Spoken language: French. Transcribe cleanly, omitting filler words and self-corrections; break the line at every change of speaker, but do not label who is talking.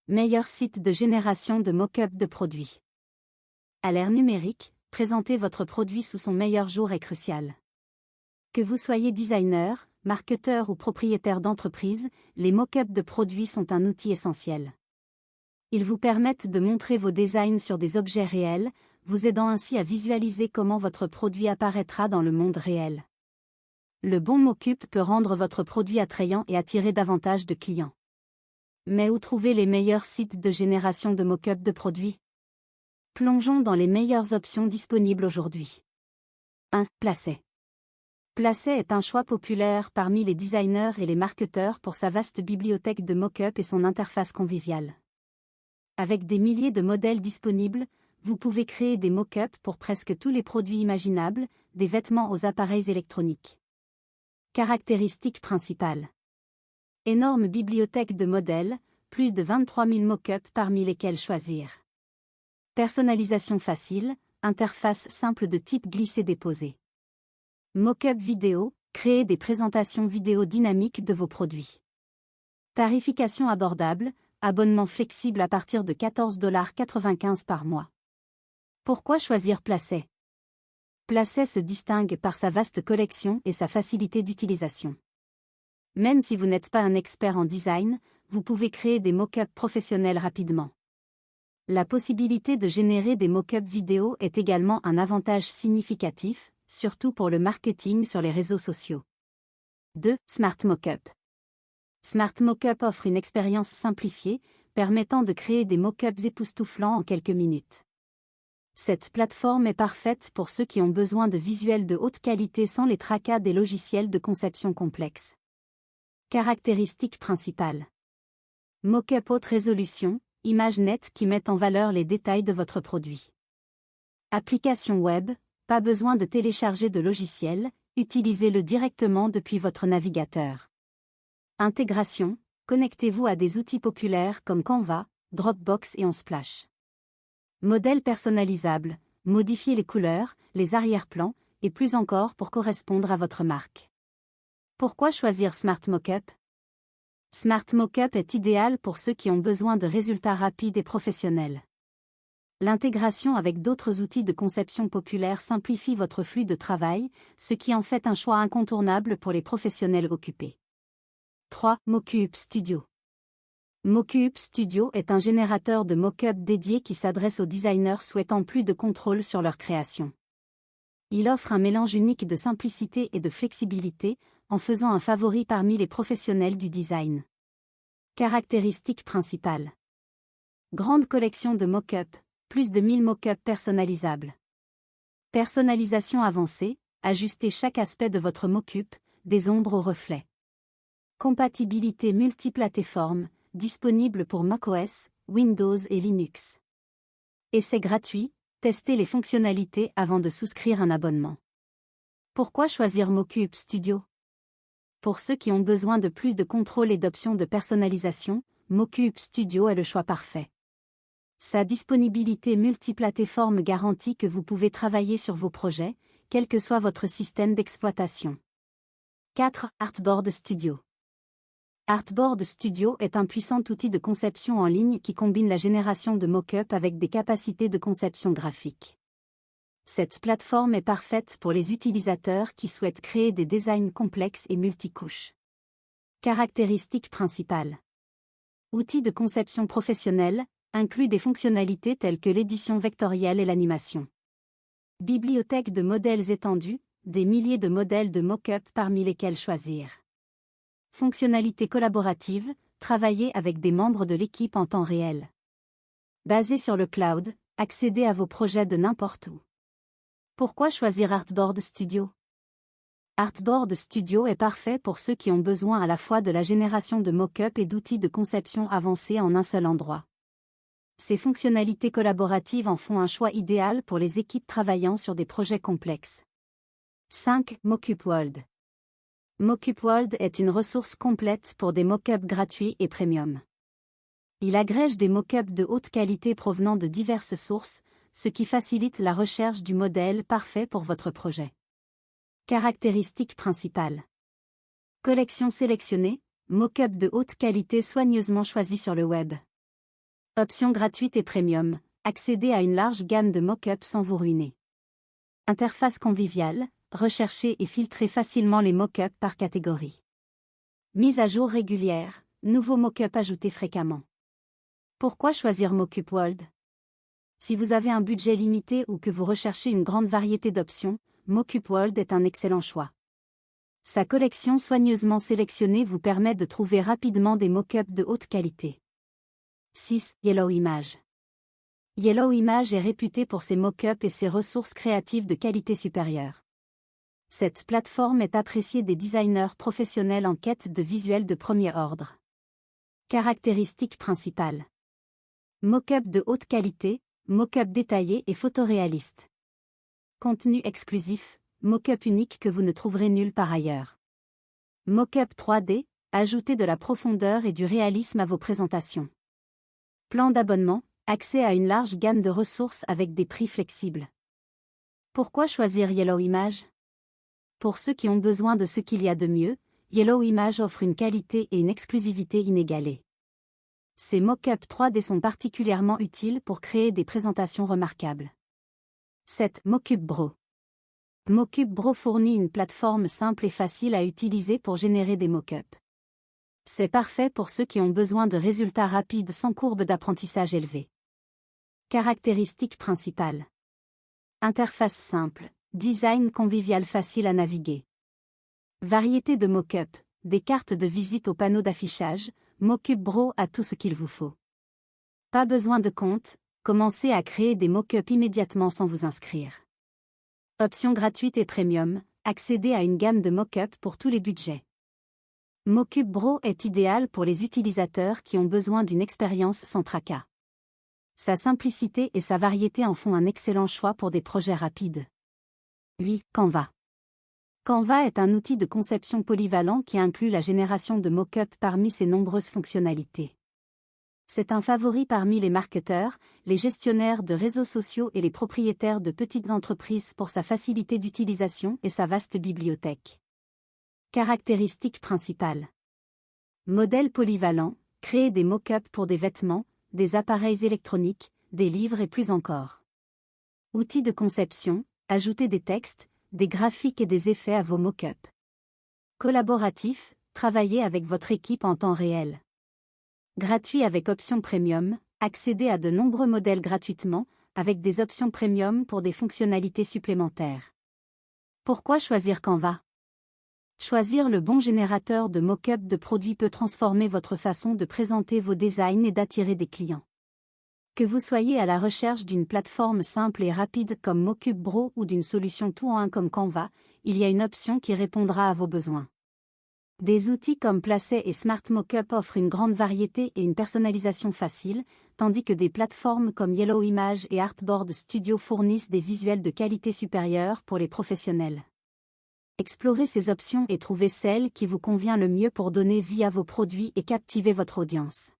Meilleur site de génération de mock-up de produits. À l'ère numérique, présenter votre produit sous son meilleur jour est crucial. Que vous soyez designer, marketeur ou propriétaire d'entreprise, les mock-ups de produits sont un outil essentiel. Ils vous permettent de montrer vos designs sur des objets réels, vous aidant ainsi à visualiser comment votre produit apparaîtra dans le monde réel. Le bon mock-up peut rendre votre produit attrayant et attirer davantage de clients. Mais où trouver les meilleurs sites de génération de mock-up de produits? Plongeons dans les meilleures options disponibles aujourd'hui. 1. Placet. Placet est un choix populaire parmi les designers et les marketeurs pour sa vaste bibliothèque de mock-up et son interface conviviale. Avec des milliers de modèles disponibles, vous pouvez créer des mock-ups pour presque tous les produits imaginables, des vêtements aux appareils électroniques. Caractéristiques principales. Énorme bibliothèque de modèles, plus de 23 000 mock-ups parmi lesquels choisir. Personnalisation facile, interface simple de type glisser-déposer. Mock-up vidéo, créer des présentations vidéo dynamiques de vos produits. Tarification abordable, abonnement flexible à partir de 14,95 $ par mois. Pourquoi choisir Placet? Placet se distingue par sa vaste collection et sa facilité d'utilisation. Même si vous n'êtes pas un expert en design, vous pouvez créer des mock-ups professionnels rapidement. La possibilité de générer des mock-ups vidéo est également un avantage significatif, surtout pour le marketing sur les réseaux sociaux. 2. Smart Mockup. Smart Mockup offre une expérience simplifiée, permettant de créer des mock-ups époustouflants en quelques minutes. Cette plateforme est parfaite pour ceux qui ont besoin de visuels de haute qualité sans les tracas des logiciels de conception complexes. Caractéristiques principales. Mock-up haute résolution, images nettes qui mettent en valeur les détails de votre produit. Application web, pas besoin de télécharger de logiciel, utilisez-le directement depuis votre navigateur. Intégration, connectez-vous à des outils populaires comme Canva, Dropbox et Unsplash. Modèle personnalisable, modifiez les couleurs, les arrière-plans, et plus encore pour correspondre à votre marque. Pourquoi choisir Smart Mockup? Smart Mockup est idéal pour ceux qui ont besoin de résultats rapides et professionnels. L'intégration avec d'autres outils de conception populaire simplifie votre flux de travail, ce qui en fait un choix incontournable pour les professionnels occupés. 3. Mockup Studio. Mockup Studio est un générateur de mock-up dédié qui s'adresse aux designers souhaitant plus de contrôle sur leur création. Il offre un mélange unique de simplicité et de flexibilité, en faisant un favori parmi les professionnels du design. Caractéristiques principales. Grande collection de mock-up, plus de 1000 mock-up personnalisables. Personnalisation avancée, ajustez chaque aspect de votre mock-up, des ombres aux reflets. Compatibilité multiplateforme, disponible pour macOS, Windows et Linux. Essai gratuit, testez les fonctionnalités avant de souscrire un abonnement. Pourquoi choisir Mockup Studio? Pour ceux qui ont besoin de plus de contrôle et d'options de personnalisation, Mockup Studio est le choix parfait. Sa disponibilité multiplateforme garantit que vous pouvez travailler sur vos projets, quel que soit votre système d'exploitation. 4. Artboard Studio. Artboard Studio est un puissant outil de conception en ligne qui combine la génération de mock-up avec des capacités de conception graphique. Cette plateforme est parfaite pour les utilisateurs qui souhaitent créer des designs complexes et multicouches. Caractéristiques principales. Outils de conception professionnelle, inclut des fonctionnalités telles que l'édition vectorielle et l'animation. Bibliothèque de modèles étendue, des milliers de modèles de mock-up parmi lesquels choisir. Fonctionnalité collaborative, travailler avec des membres de l'équipe en temps réel. Basé sur le cloud, accédez à vos projets de n'importe où. Pourquoi choisir Artboard Studio? Artboard Studio est parfait pour ceux qui ont besoin à la fois de la génération de mock-up et d'outils de conception avancés en un seul endroit. Ces fonctionnalités collaboratives en font un choix idéal pour les équipes travaillant sur des projets complexes. 5. Mockup World. Mockup World est une ressource complète pour des mock-ups gratuits et premium. Il agrège des mock-ups de haute qualité provenant de diverses sources, ce qui facilite la recherche du modèle parfait pour votre projet. Caractéristiques principales. Collection sélectionnée, mock-up de haute qualité soigneusement choisi sur le web. Options gratuites et premium, accédez à une large gamme de mock-up sans vous ruiner. Interface conviviale, recherchez et filtrez facilement les mock-up par catégorie. Mise à jour régulière, nouveaux mock-up ajoutés fréquemment. Pourquoi choisir Mockup World? Si vous avez un budget limité ou que vous recherchez une grande variété d'options, Mockup World est un excellent choix. Sa collection soigneusement sélectionnée vous permet de trouver rapidement des mock-ups de haute qualité. 6. Yellow Image. Yellow Image est réputé pour ses mock-ups et ses ressources créatives de qualité supérieure. Cette plateforme est appréciée des designers professionnels en quête de visuels de premier ordre. Caractéristiques principales. Mock-up de haute qualité, mock-up détaillé et photoréaliste. Contenu exclusif, mock-up unique que vous ne trouverez nulle part ailleurs. Mock-up 3D, ajoutez de la profondeur et du réalisme à vos présentations. Plan d'abonnement, accès à une large gamme de ressources avec des prix flexibles. Pourquoi choisir Yellow Image? Pour ceux qui ont besoin de ce qu'il y a de mieux, Yellow Image offre une qualité et une exclusivité inégalées. Ces mock-up 3D sont particulièrement utiles pour créer des présentations remarquables. 7. Mockup Bro. Mockup Bro fournit une plateforme simple et facile à utiliser pour générer des mock-ups. C'est parfait pour ceux qui ont besoin de résultats rapides sans courbe d'apprentissage élevée. Caractéristiques principales. Interface simple, design convivial facile à naviguer. Variété de mock-up, des cartes de visite au panneau d'affichage, Mockup Bro a tout ce qu'il vous faut. Pas besoin de compte, commencez à créer des mock-ups immédiatement sans vous inscrire. Options gratuites et premium, accédez à une gamme de mock-up pour tous les budgets. Mockup Bro est idéal pour les utilisateurs qui ont besoin d'une expérience sans tracas. Sa simplicité et sa variété en font un excellent choix pour des projets rapides. 8. Canva. Canva est un outil de conception polyvalent qui inclut la génération de mock-up parmi ses nombreuses fonctionnalités. C'est un favori parmi les marketeurs, les gestionnaires de réseaux sociaux et les propriétaires de petites entreprises pour sa facilité d'utilisation et sa vaste bibliothèque. Caractéristiques principales. Modèle polyvalent, créer des mock-ups pour des vêtements, des appareils électroniques, des livres et plus encore. Outils de conception, ajouter des textes, des graphiques et des effets à vos mock-ups. Collaboratif, travailler avec votre équipe en temps réel. Gratuit avec option premium, accédez à de nombreux modèles gratuitement, avec des options premium pour des fonctionnalités supplémentaires. Pourquoi choisir Canva? Choisir le bon générateur de mock-up de produits peut transformer votre façon de présenter vos designs et d'attirer des clients. Que vous soyez à la recherche d'une plateforme simple et rapide comme Mockup Bro ou d'une solution tout en un comme Canva, il y a une option qui répondra à vos besoins. Des outils comme Placet et Smart Mockup offrent une grande variété et une personnalisation facile, tandis que des plateformes comme Yellow Image et Artboard Studio fournissent des visuels de qualité supérieure pour les professionnels. Explorez ces options et trouvez celle qui vous convient le mieux pour donner vie à vos produits et captiver votre audience.